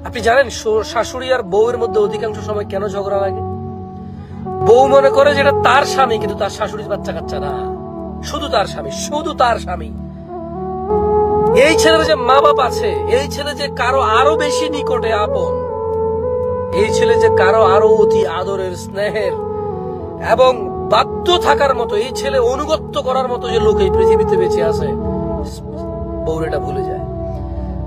আপনি জানেন শাশুড়ি আর বউয়ের মধ্যে অধিকাংশ সময় কেন ঝগড়া লাগে? বউ মনে করে যেটা তার স্বামী, কিন্তু তার শাশুড়ির বাচ্চা কাচ্চা না, শুধু তার স্বামী, শুধু তার স্বামী। এই ছেলের যে মা বাপ আছে, এই ছেলে যে কারো আরো বেশি নিকটে আপন, এই ছেলে যে কারো আরো অতি আদরের, স্নেহের এবং বাধ্য থাকার মতো, এই ছেলে অনুগত্য করার মতো যে লোক এই পৃথিবীতে বেঁচে আছে, বউর এটা ভুলে যায়।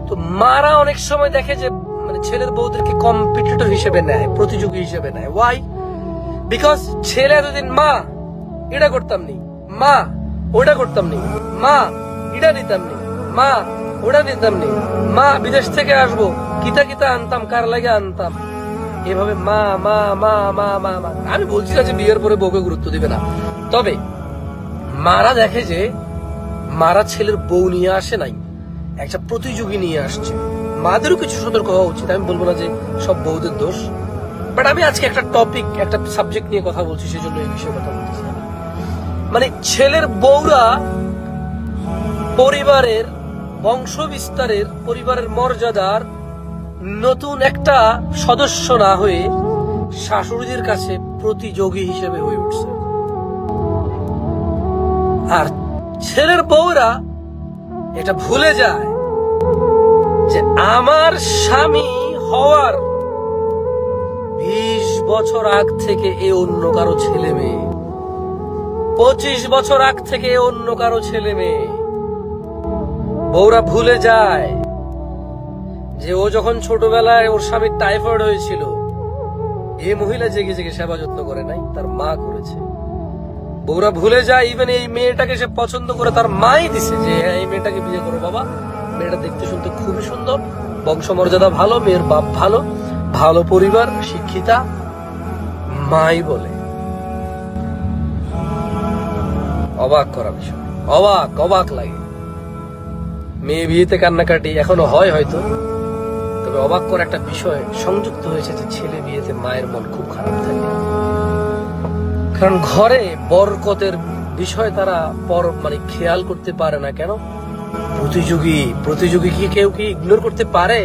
তো মারা অনেক সময় দেখে যে মানে ছেলের বউদেরকে কম্পিটিটর হিসেবে নেয়, প্রতিযোগী হিসেবে নেয়। ওয়াই? বিকজ ছেলে এতদিন মা এটা করতাম নি, মা ওটা করতাম নি, মা এটা নিতাম নি, মা ওটা নিতাম নি, মা বিদেশ থেকে আসবো কিতা কিতা আনতাম, কার লাগে আনতাম, এভাবে মা মা মা মা মা মা। আমি বলছি না যে বিয়ের পরে বউকে গুরুত্ব দিবে না, তবে মারা দেখে যে মারা ছেলের বউ নিয়ে আসে নাই, একটা প্রতিযোগী নিয়ে আসছে। মাদেরও কিছু সতর্ক হওয়া উচিত। আমি বলবো না যে সব বউদের দোষ, বাট আমি আজকে একটা টপিক, একটা সাবজেক্ট নিয়ে কথা বলছি, সেজন্য এই বিষয়ে কথা বলতেছি। মানে ছেলের বউরা পরিবারের বংশ বিস্তারের, পরিবারের মর্যাদার নতুন একটা সদস্য না হয়ে শাশুড়িদের কাছে প্রতিযোগী হিসেবে হয়ে উঠছে। আর ছেলের বউরা এটা ভুলে যায় যে আমার স্বামী হওয়ার 20 বছর আগ থেকে এ অন্য কারো ছেলে মেয়ে, 25 বছর আগ থেকে অন্য কারো ছেলে মেয়ে। বউরা ভুলে যায় যে ও যখন ছোটবেলায় ওর স্বামীর টাইফয়েড হয়েছিল, এই মহিলা জেগে জেগে সেবা যত্ন করে নাই, তার মা করেছে। বউরা ভুলে যায় ইভেন এই মেয়েটাকে সে পছন্দ করে তার মাই দিছে, যে হ্যাঁ এই মেয়েটাকে বিয়ে করো বাবা, মেয়েটা দেখতে শুনতে খুবই সুন্দর, বংশমর্যাদা ভালো, মেয়ের বাপ ভালো, ভালো পরিবার, শিক্ষিতা, মাই বলে। অবাক করা বিষয়, অবাক লাগে। মেয়ে বিয়েতে কান্নাকাটি এখনো হয় হয়তো, তবে অবাক করা একটা বিষয় সংযুক্ত হয়েছে যে ছেলে বিয়েতে মায়ের মন খুব খারাপ থাকে। কারণ ঘরে বরকতের বিষয় তারা মানে খেয়াল করতে পারে না। কেন? প্রতিযোগী কি কেউ কি ইগনোর করতে পারে?